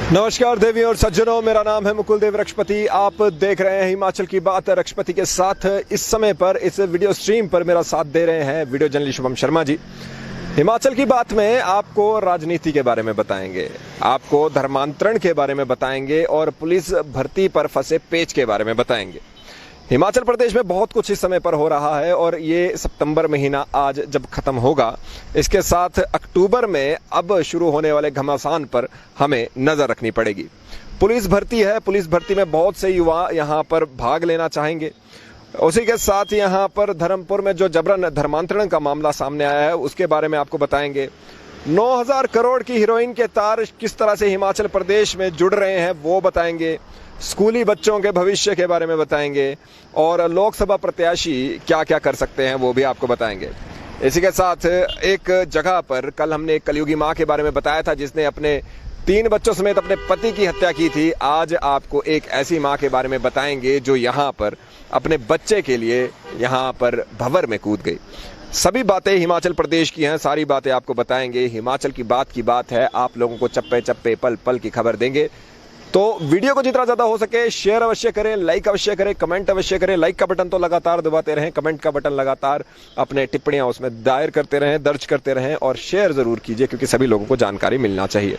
नमस्कार देवियों और सज्जनों, मेरा नाम है मुकुल देव रक्षपति। आप देख रहे हैं हिमाचल की बात रक्षपति के साथ। इस समय पर इस वीडियो स्ट्रीम पर मेरा साथ दे रहे हैं वीडियो जर्नलिस्ट शुभम शर्मा जी। हिमाचल की बात में आपको राजनीति के बारे में बताएंगे, आपको धर्मांतरण के बारे में बताएंगे और पुलिस भर्ती पर फंसे पेच के बारे में बताएंगे। हिमाचल प्रदेश में बहुत कुछ इस समय पर हो रहा है और ये सितंबर महीना आज जब खत्म होगा, इसके साथ अक्टूबर में अब शुरू होने वाले घमासान पर हमें नजर रखनी पड़ेगी। पुलिस भर्ती है, पुलिस भर्ती में बहुत से युवा यहाँ पर भाग लेना चाहेंगे। उसी के साथ यहाँ पर धर्मपुर में जो जबरन धर्मांतरण का मामला सामने आया है उसके बारे में आपको बताएंगे। 9,000 करोड़ की हीरोइन के तार किस तरह से हिमाचल प्रदेश में जुड़ रहे हैं वो बताएंगे। स्कूली बच्चों के भविष्य के बारे में बताएंगे और लोकसभा प्रत्याशी क्या क्या कर सकते हैं वो भी आपको बताएंगे। इसी के साथ एक जगह पर कल हमने एक कलयुगी माँ के बारे में बताया था जिसने अपने 3 बच्चों समेत अपने पति की हत्या की थी। आज आपको एक ऐसी माँ के बारे में बताएंगे जो यहाँ पर अपने बच्चे के लिए यहाँ पर भंवर में कूद गई। सभी बातें हिमाचल प्रदेश की हैं, सारी बातें आपको बताएंगे। हिमाचल की बात है, आप लोगों को चप्पे चप्पे पल पल की खबर देंगे। तो वीडियो को जितना ज्यादा हो सके शेयर अवश्य करें, लाइक अवश्य करें, कमेंट अवश्य करें। लाइक का बटन तो लगातार दबाते रहें, कमेंट का बटन लगातार अपने टिप्पणियां उसमें दायर करते रहें, दर्ज करते रहें और शेयर जरूर कीजिए क्योंकि सभी लोगों को जानकारी मिलना चाहिए।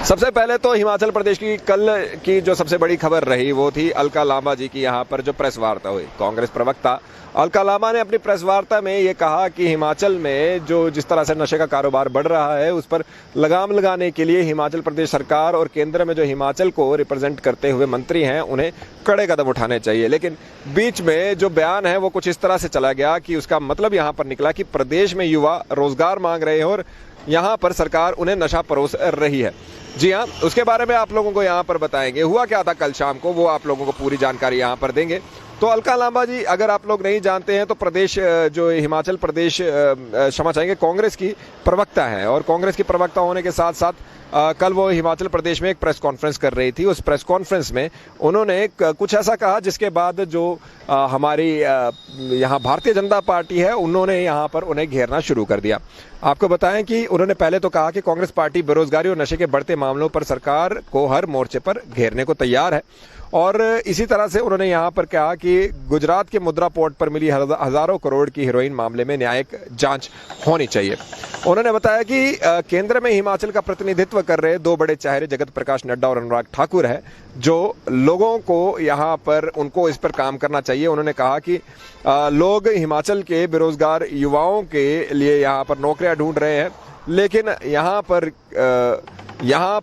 सबसे पहले तो हिमाचल प्रदेश की कल की जो सबसे बड़ी खबर रही वो थी अलका लांबा जी की यहाँ पर जो प्रेस वार्ता हुई। कांग्रेस प्रवक्ता अलका लांबा ने अपनी प्रेस वार्ता में ये कहा कि हिमाचल में जो जिस तरह से नशे का कारोबार बढ़ रहा है उस पर लगाम लगाने के लिए हिमाचल प्रदेश सरकार और केंद्र में जो हिमाचल को रिप्रेजेंट करते हुए मंत्री हैं उन्हें कड़े कदम उठाने चाहिए। लेकिन बीच में जो बयान है वो कुछ इस तरह से चला गया कि उसका मतलब यहाँ पर निकला कि प्रदेश में युवा रोजगार मांग रहे हैं और यहाँ पर सरकार उन्हें नशा परोस रही है। जी हाँ, उसके बारे में आप लोगों को यहाँ पर बताएंगे। हुआ क्या था कल शाम को वो आप लोगों को पूरी जानकारी यहाँ पर देंगे। तो अलका लांबा जी अगर आप लोग नहीं जानते हैं तो प्रदेश जो हिमाचल प्रदेश क्षमा चाहेंगे कांग्रेस की प्रवक्ता है और कांग्रेस की प्रवक्ता होने के साथ साथ कल वो हिमाचल प्रदेश में एक प्रेस कॉन्फ्रेंस कर रही थी। उस प्रेस कॉन्फ्रेंस में उन्होंने कुछ ऐसा कहा जिसके बाद जो हमारी यहाँ भारतीय जनता पार्टी है उन्होंने यहाँ पर उन्हें घेरना शुरू कर दिया। आपको बताएं कि उन्होंने पहले तो कहा कि कांग्रेस पार्टी बेरोजगारी और नशे के बढ़ते मामलों पर सरकार को हर मोर्चे पर घेरने को तैयार है और इसी तरह से उन्होंने यहाँ पर कहा कि गुजरात के मुद्रा पोर्ट पर मिली हजारों करोड़ की हीरोइन मामले में न्यायिक जांच होनी चाहिए। उन्होंने बताया कि केंद्र में हिमाचल का प्रतिनिधित्व कर रहे 2 बड़े चेहरे जगत प्रकाश नड्डा और अनुराग ठाकुर है जो लोगों को यहाँ पर उनको इस पर काम करना चाहिए। उन्होंने कहा कि लोग हिमाचल के बेरोजगार युवाओं के लिए यहाँ पर नौकरियां ढूंढ रहे हैं, लेकिन यहाँ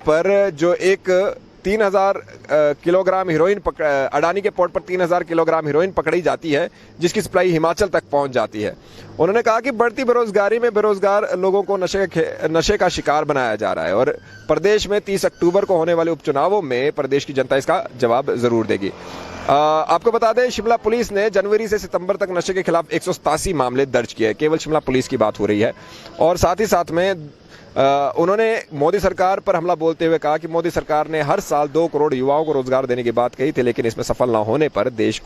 पर जो एक 3,000 किलोग्राम हीरोइन अडानी के पोर्ट पर 3,000 किलोग्राम हीरोइन पकड़ी जाती है जिसकी सप्लाई हिमाचल तक पहुंच जाती है। उन्होंने कहा कि बढ़ती बेरोजगारी में बेरोजगार लोगों को नशे का शिकार बनाया जा रहा है और प्रदेश में 30 अक्टूबर को होने वाले उपचुनावों में प्रदेश की जनता इसका जवाब जरूर देगी। आपको बता दें शिमला पुलिस ने जनवरी से सितंबर तक नशे के खिलाफ 187 मामले दर्ज किए। केवल शिमला पुलिस की बात हो रही है और साथ ही साथ में उन्होंने मोदी सरकार पर हमला बोलते हुए कहा कि मोदी सरकार ने हर साल 2 करोड़ युवाओं को रोजगार देने की बात कही थी, लेकिन इसमें सफल न होने पर देश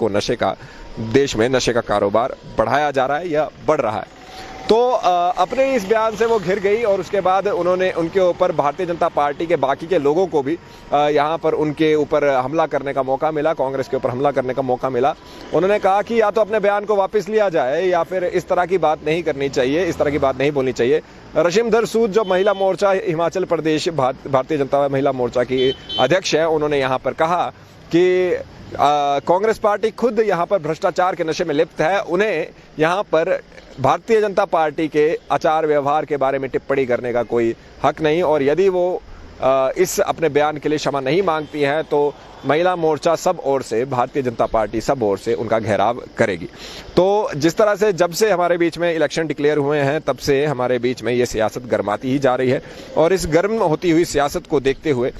में नशे का कारोबार बढ़ाया जा रहा है या बढ़ रहा है। तो अपने इस बयान से वो घिर गई और उसके बाद उन्होंने उनके ऊपर भारतीय जनता पार्टी के बाकी के लोगों को भी यहाँ पर उनके ऊपर हमला करने का मौका मिला, कांग्रेस के ऊपर हमला करने का मौका मिला। उन्होंने कहा कि या तो अपने बयान को वापस लिया जाए या फिर इस तरह की बात नहीं करनी चाहिए, इस तरह की बात नहीं बोलनी चाहिए। रशिमधर सूद जो महिला मोर्चा हिमाचल प्रदेश भारतीय जनता महिला मोर्चा की अध्यक्ष है, उन्होंने यहाँ पर कहा कि कांग्रेस पार्टी खुद यहाँ पर भ्रष्टाचार के नशे में लिप्त है, उन्हें यहाँ पर भारतीय जनता पार्टी के आचार व्यवहार के बारे में टिप्पणी करने का कोई हक नहीं और यदि वो इस अपने बयान के लिए क्षमा नहीं मांगती हैं तो महिला मोर्चा सब ओर से, भारतीय जनता पार्टी सब ओर से उनका घेराव करेगी। तो जिस तरह से जब से हमारे बीच में इलेक्शन डिक्लेयर हुए हैं तब से हमारे बीच में ये सियासत गर्माती ही जा रही है और इस गर्म होती हुई सियासत को देखते हुए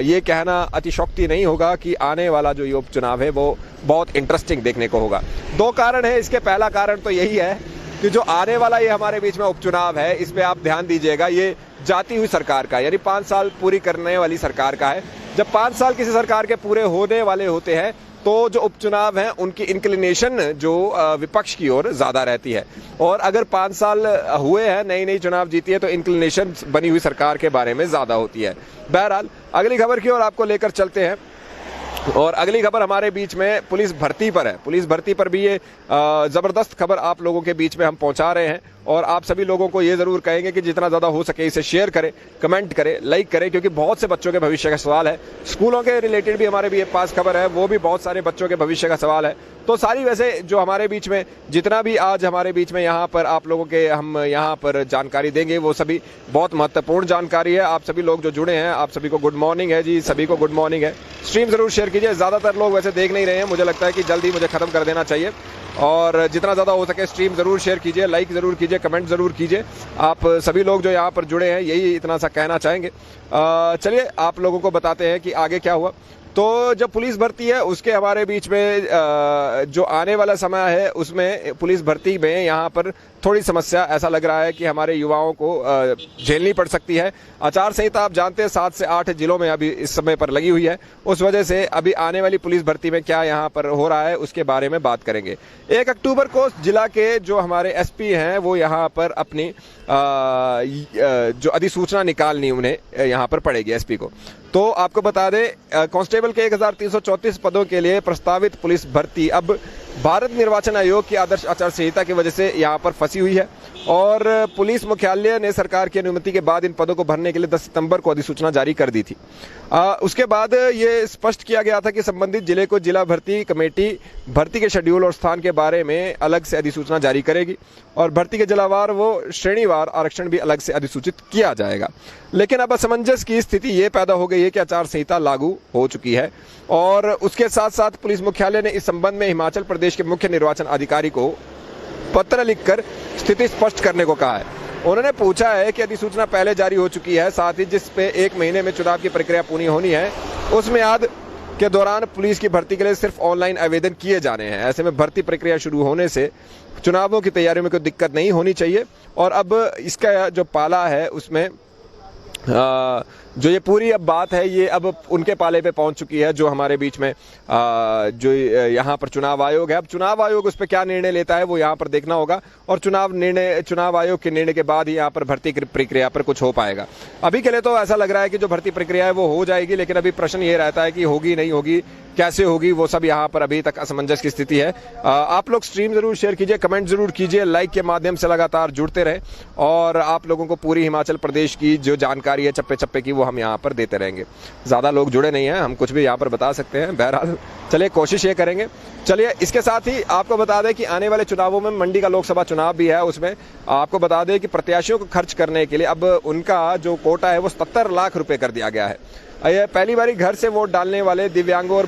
ये कहना अतिशयोक्ति नहीं होगा कि आने वाला जो ये उपचुनाव है वो बहुत इंटरेस्टिंग देखने को होगा। 2 कारण है इसके। पहला कारण तो यही है कि जो आने वाला ये हमारे बीच में उपचुनाव है इस पे आप ध्यान दीजिएगा, ये जाती हुई सरकार का यानी 5 साल पूरी करने वाली सरकार का है। जब 5 साल किसी सरकार के पूरे होने वाले होते हैं तो जो उपचुनाव हैं उनकी इंक्लिनेशन जो विपक्ष की ओर ज्यादा रहती है। और अगर 5 साल हुए हैं, नई नई चुनाव जीती है, तो इंक्लिनेशन बनी हुई सरकार के बारे में ज्यादा होती है। बहरहाल अगली खबर की ओर आपको लेकर चलते हैं, और अगली खबर हमारे बीच में पुलिस भर्ती पर है। पुलिस भर्ती पर भी ये जबरदस्त खबर आप लोगों के बीच में हम पहुंचा रहे हैं, और आप सभी लोगों को ये जरूर कहेंगे कि जितना ज्यादा हो सके इसे शेयर करें, कमेंट करें, लाइक करें, क्योंकि बहुत से बच्चों के भविष्य का सवाल है। स्कूलों के रिलेटेड भी हमारे भी पास खबर है, वो भी बहुत सारे बच्चों के भविष्य का सवाल है। तो सारी वैसे जो हमारे बीच में जितना भी आज हमारे बीच में यहाँ पर आप लोगों के हम यहाँ पर जानकारी देंगे, वो सभी बहुत महत्वपूर्ण जानकारी है। आप सभी लोग जो जुड़े हैं, आप सभी को गुड मॉर्निंग है जी, सभी को गुड मॉर्निंग है। स्ट्रीम जरूर शेयर कीजिए, ज्यादातर लोग वैसे देख नहीं रहे हैं, मुझे लगता है कि जल्दी मुझे खत्म कर देना चाहिए। और जितना ज़्यादा हो सके स्ट्रीम ज़रूर शेयर कीजिए, लाइक ज़रूर कीजिए, कमेंट ज़रूर कीजिए। आप सभी लोग जो यहाँ पर जुड़े हैं यही इतना सा कहना चाहेंगे। चलिए आप लोगों को बताते हैं कि आगे क्या हुआ। तो जब पुलिस भर्ती है उसके हमारे बीच में जो आने वाला समय है उसमें पुलिस भर्ती में यहाँ पर थोड़ी समस्या ऐसा लग रहा है कि हमारे युवाओं को झेलनी पड़ सकती है। आचार संहिता आप जानते हैं 7 से 8 जिलों में अभी इस समय पर लगी हुई है। उस वजह से अभी आने वाली पुलिस भर्ती में क्या यहाँ पर हो रहा है उसके बारे में बात करेंगे। 1 अक्टूबर को जिला के जो हमारे एसपी हैं वो यहाँ पर अपनी जो अधिसूचना निकालनी उन्हें यहाँ पर पड़ेगी एसपी को। तो आपको बता दें कांस्टेबल के 1334 पदों के लिए प्रस्तावित पुलिस भर्ती अब भारत निर्वाचन आयोग की आदर्श आचार संहिता की वजह से यहाँ पर फंसी हुई है, और पुलिस मुख्यालय ने सरकार की अनुमति के बाद इन पदों को भरने के लिए 10 सितंबर को अधिसूचना जारी कर दी थी। उसके बाद ये स्पष्ट किया गया था कि संबंधित जिले को जिला भर्ती कमेटी भर्ती के शेड्यूल और स्थान के बारे में अलग से अधिसूचना जारी करेगी, और भर्ती के जिलावार वो श्रेणीवार आरक्षण भी अलग से अधिसूचित किया जाएगा। लेकिन अब असमंजस की स्थिति ये पैदा हो गई है कि आचार संहिता लागू हो चुकी है, और उसके साथ साथ पुलिस मुख्यालय ने इस संबंध में हिमाचल प्रदेश के मुख्य निर्वाचन अधिकारी को पत्र लिखकर स्थिति स्पष्ट करने को कहा है। उन्होंने पूछा है कि अधिसूचना पहले जारी हो चुकी है, साथ ही जिस पे 1 महीने में चुनाव की प्रक्रिया पूरी होनी है उस मियाद के दौरान पुलिस की भर्ती के लिए सिर्फ ऑनलाइन आवेदन किए जाने हैं। ऐसे में भर्ती प्रक्रिया शुरू होने से चुनावों की तैयारियों में कोई दिक्कत नहीं होनी चाहिए। और अब इसका जो पाला है उसमें जो ये पूरी अब बात है ये अब उनके पाले पे पहुंच चुकी है, जो हमारे बीच में जो यहाँ पर चुनाव आयोग है। अब चुनाव आयोग उस पर क्या निर्णय लेता है वो यहाँ पर देखना होगा, और चुनाव आयोग के निर्णय के बाद ही यहाँ पर भर्ती प्रक्रिया पर कुछ हो पाएगा। अभी के लिए तो ऐसा लग रहा है कि जो भर्ती प्रक्रिया है वो हो जाएगी, लेकिन अभी प्रश्न ये रहता है कि होगी नहीं होगी, कैसे होगी, वो सब यहाँ पर अभी तक असमंजस की स्थिति है। आप लोग स्ट्रीम जरूर शेयर कीजिए, कमेंट जरूर कीजिए, लाइक के माध्यम से लगातार जुड़ते रहे, और आप लोगों को पूरी हिमाचल प्रदेश की जो जानकारी है चप्पे चप्पे की वो हम यहाँ पर देते रहेंगे। ज़्यादा लोग जुड़े नहीं हैं, हम कुछ भी यहाँ पर बता सकते हैं। बहरहाल चलिए कोशिश ये करेंगे। चलिए इसके साथ ही आपको बता दें कि आने वाले चुनावों में मंडी का लोकसभा चुनाव भी है, उसमें आपको बता दें कि प्रत्याशियों को खर्च करने के लिए अब उनका जो कोटा है वो 77 लाख रुपए कर दिया गया है। ये पहली बारी घर से वोट डालने वाले दिव्यांगों और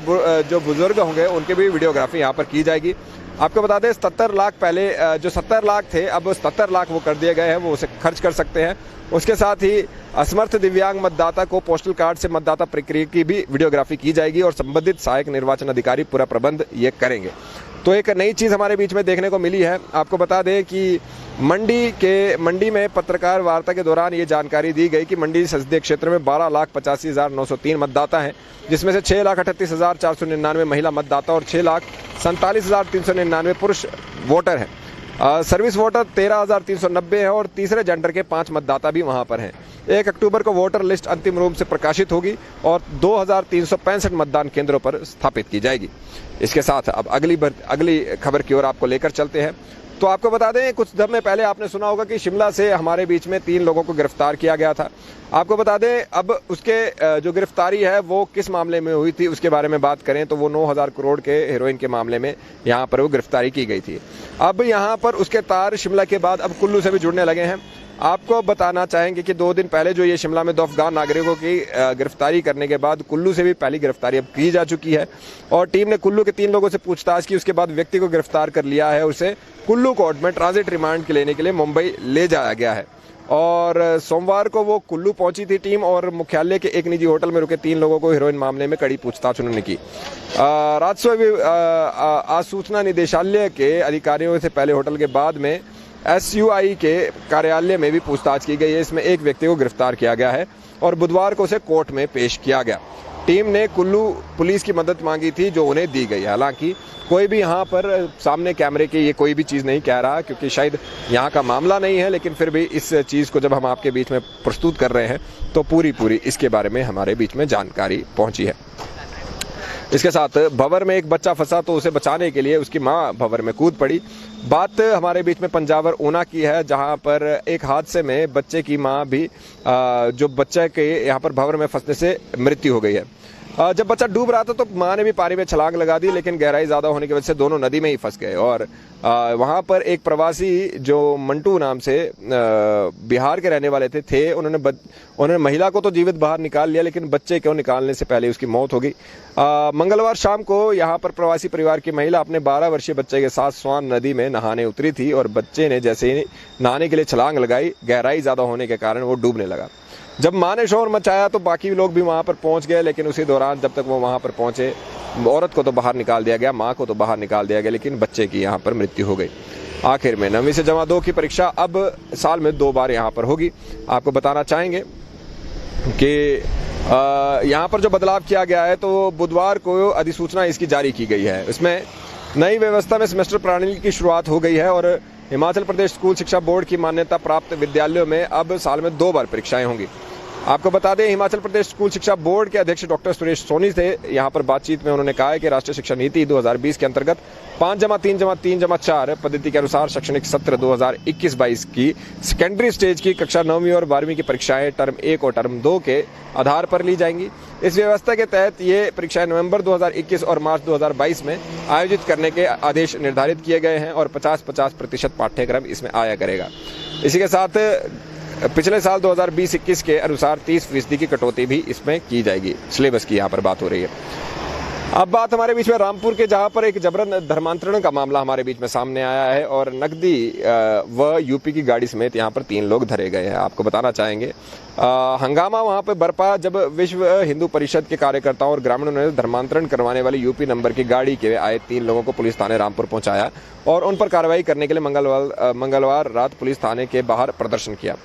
जो बुजुर्ग होंगे उनकी भी वीडियोग्राफी यहाँ पर की जाएगी। आपको बता दें 77 लाख पहले जो 70 लाख थे अब 77 लाख वो कर दिए गए हैं, वो उसे खर्च कर सकते हैं। उसके साथ ही असमर्थ दिव्यांग मतदाता को पोस्टल कार्ड से मतदाता प्रक्रिया की भी वीडियोग्राफी की जाएगी, और संबंधित सहायक निर्वाचन अधिकारी पूरा प्रबंध ये करेंगे। तो एक नई चीज़ हमारे बीच में देखने को मिली है। आपको बता दें कि मंडी में पत्रकार वार्ता के दौरान ये जानकारी दी गई कि मंडी संसदीय क्षेत्र में 12,85,903 मतदाता हैं, जिसमें से 6,38,499 महिला मतदाता और 6,47,399 पुरुष वोटर हैं। सर्विस वोटर 13,390 है, और तीसरे जेंडर के 5 मतदाता भी वहां पर हैं। 1 अक्टूबर को वोटर लिस्ट अंतिम रूप से प्रकाशित होगी और 2,365 मतदान केंद्रों पर स्थापित की जाएगी। इसके साथ अब अगली खबर की ओर आपको लेकर चलते हैं। तो आपको बता दें कुछ समय पहले आपने सुना होगा कि शिमला से हमारे बीच में 3 लोगों को गिरफ्तार किया गया था। आपको बता दें अब उसके जो गिरफ्तारी है वो किस मामले में हुई थी उसके बारे में बात करें तो वो 9,000 करोड़ के हेरोइन के मामले में यहाँ पर वो गिरफ्तारी की गई थी। अब यहाँ पर उसके तार शिमला के बाद अब कुल्लू से भी जुड़ने लगे हैं। आपको बताना चाहेंगे कि 2 दिन पहले जो ये शिमला में 2 अफगान नागरिकों की गिरफ्तारी करने के बाद कुल्लू से भी पहली गिरफ्तारी अब की जा चुकी है, और टीम ने कुल्लू के 3 लोगों से पूछताछ की। उसके बाद व्यक्ति को गिरफ्तार कर लिया है, उसे कुल्लू कोर्ट में ट्रांजिट रिमांड के लेने के लिए मुंबई ले जाया गया है। और सोमवार को वो कुल्लू पहुंची थी टीम, और मुख्यालय के एक निजी होटल में रुके 3 लोगों को हेरोइन मामले में कड़ी पूछताछ उन्होंने की। राजस्व आसूचना निदेशालय के अधिकारियों से पहले होटल के बाद में SUI के कार्यालय में भी पूछताछ की गई है। इसमें एक व्यक्ति को गिरफ्तार किया गया है और बुधवार को उसे कोर्ट में पेश किया गया। टीम ने कुल्लू पुलिस की मदद मांगी थी, जो उन्हें दी गई। हालांकि कोई भी यहाँ पर सामने कैमरे के ये कोई भी चीज़ नहीं कह रहा, क्योंकि शायद यहाँ का मामला नहीं है, लेकिन फिर भी इस चीज़ को जब हम आपके बीच में प्रस्तुत कर रहे हैं तो पूरी इसके बारे में हमारे बीच में जानकारी पहुँची है। इसके साथ भंवर में एक बच्चा फंसा तो उसे बचाने के लिए उसकी मां भंवर में कूद पड़ी। बात हमारे बीच में पंजावर ऊना की है, जहां पर एक हादसे में बच्चे की मां भी जो बच्चे के यहां पर भंवर में फंसने से मृत्यु हो गई है। जब बच्चा डूब रहा था तो मां ने भी पानी में छलांग लगा दी, लेकिन गहराई ज़्यादा होने की वजह से दोनों नदी में ही फंस गए। और वहाँ पर एक प्रवासी जो मंटू नाम से बिहार के रहने वाले थे उन्होंने महिला को तो जीवित बाहर निकाल लिया, लेकिन बच्चे को निकालने से पहले उसकी मौत हो गई। मंगलवार शाम को यहाँ पर प्रवासी परिवार की महिला अपने 12 वर्षीय बच्चे के साथ स्वान नदी में नहाने उतरी थी और बच्चे ने जैसे ही नहाने के लिए छलांग लगाई, गहराई ज़्यादा होने के कारण वो डूबने लगा। जब मां ने शोर मचाया तो बाकी लोग भी वहां पर पहुंच गए, लेकिन उसी दौरान जब तक वो वहां पर पहुंचे, औरत को तो बाहर निकाल दिया गया, मां को तो बाहर निकाल दिया गया, लेकिन बच्चे की यहां पर मृत्यु हो गई। आखिर में 9वीं से जमा 2 की परीक्षा अब साल में 2 बार यहां पर होगी। आपको बताना चाहेंगे कि यहाँ पर जो बदलाव किया गया है, तो बुधवार को अधिसूचना इसकी जारी की गई है। इसमें नई व्यवस्था में सेमेस्टर प्रणाली की शुरुआत हो गई है और हिमाचल प्रदेश स्कूल शिक्षा बोर्ड की मान्यता प्राप्त विद्यालयों में अब साल में 2 बार परीक्षाएं होंगी। आपको बता दें, हिमाचल प्रदेश स्कूल शिक्षा बोर्ड के अध्यक्ष डॉक्टर सुरेश सोनी थे यहाँ पर बातचीत में। उन्होंने कहा है कि राष्ट्रीय शिक्षा नीति 2020 के अंतर्गत 5+3+3+4 पद्धति के अनुसार शैक्षणिक सत्र 2021-22 की सेकेंडरी स्टेज की कक्षा 9वीं और 12वीं की परीक्षाएं टर्म 1 और टर्म 2 के आधार पर ली जाएंगी। इस व्यवस्था के तहत ये परीक्षाएं नवंबर 2021 और मार्च 2022 में आयोजित करने के आदेश निर्धारित किए गए हैं और 50-50% पाठ्यक्रम इसमें आया करेगा। इसी के साथ पिछले साल 2020-21 के अनुसार 30% की कटौती भी इसमें की जाएगी। सिलेबस की यहाँ पर बात हो रही है। अब बात हमारे बीच में रामपुर के, जहाँ पर एक जबरन धर्मांतरण का मामला हमारे बीच में सामने आया है और नकदी व यूपी की गाड़ी समेत यहाँ पर 3 लोग धरे गए हैं। आपको बताना चाहेंगे, हंगामा वहाँ पर बरपा जब विश्व हिंदू परिषद के कार्यकर्ताओं और ग्रामीणों ने धर्मांतरण करवाने वाली यूपी नंबर की गाड़ी के आए 3 लोगों को पुलिस थाने रामपुर पहुंचाया और उन पर कार्रवाई करने के लिए मंगलवार रात पुलिस थाने के बाहर प्रदर्शन किया।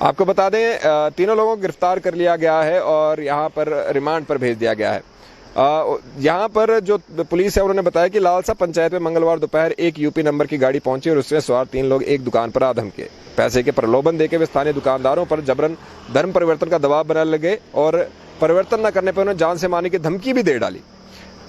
आपको बता दें, तीनों लोगों को गिरफ्तार कर लिया गया है और यहाँ पर रिमांड पर भेज दिया गया है। यहाँ पर जो पुलिस है उन्होंने बताया कि लालसा पंचायत में मंगलवार दोपहर एक यूपी नंबर की गाड़ी पहुंची और उसमें सवार 3 लोग एक दुकान पर आ धमके। पैसे के प्रलोभन देके वे स्थानीय दुकानदारों पर जबरन धर्म परिवर्तन का दबाव बनाने लगे और परिवर्तन न करने पर उन्हें जान से मारने की धमकी भी दे डाली।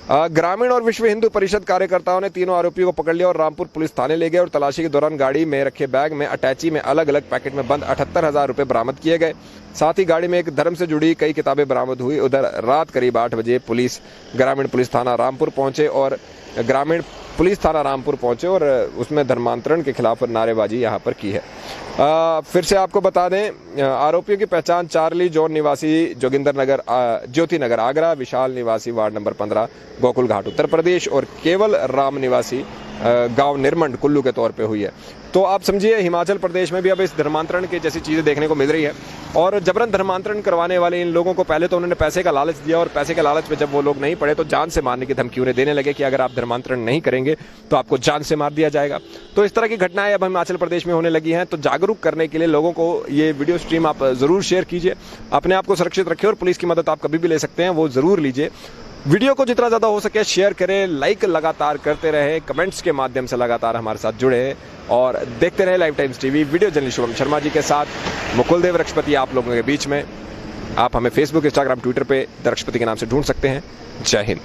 ग्रामीण और विश्व हिंदू परिषद कार्यकर्ताओं ने तीनों आरोपियों को पकड़ लिया और रामपुर पुलिस थाने ले गए और तलाशी के दौरान गाड़ी में रखे बैग में अटैची में अलग अलग पैकेट में बंद 78,000 रुपये बरामद किए गए। साथ ही गाड़ी में एक धर्म से जुड़ी कई किताबें बरामद हुई। उधर रात करीब 8 बजे ग्रामीण पुलिस थाना रामपुर पहुंचे और उसमें धर्मांतरण के खिलाफ नारेबाजी यहाँ पर की है। फिर से आपको बता दें, आरोपियों की पहचान चार्ली जॉन निवासी ज्योति नगर आगरा, विशाल निवासी वार्ड नंबर 15 गोकुल घाट उत्तर प्रदेश और केवल राम निवासी गांव निर्मंड कुल्लू के तौर पे हुई है। तो आप समझिए, हिमाचल प्रदेश में भी अब इस धर्मांतरण की जैसी चीज़ें देखने को मिल रही है और जबरन धर्मांतरण करवाने वाले इन लोगों को पहले तो उन्होंने पैसे का लालच दिया और पैसे के लालच में जब वो लोग नहीं पड़े तो जान से मारने की धमकी उन्हें देने लगे कि अगर आप धर्मांतरण नहीं करेंगे तो आपको जान से मार दिया जाएगा। तो इस तरह की घटनाएं अब हिमाचल प्रदेश में होने लगी हैं। तो जागरूक करने के लिए लोगों को ये वीडियो स्ट्रीम आप ज़रूर शेयर कीजिए, अपने आप को सुरक्षित रखिए और पुलिस की मदद आप कभी भी ले सकते हैं, वो ज़रूर लीजिए। वीडियो को जितना ज़्यादा हो सके शेयर करें, लाइक लगातार करते रहे, कमेंट्स के माध्यम से लगातार हमारे साथ जुड़े और देखते रहे live Times TV. Video journalist Shubham Sharma ji के साथ मुकुल देव रक्षपति आप लोगों के बीच में। आप हमें फेसबुक, इंस्टाग्राम, ट्विटर पे द रक्षपति के नाम से ढूंढ सकते हैं। जय हिंद।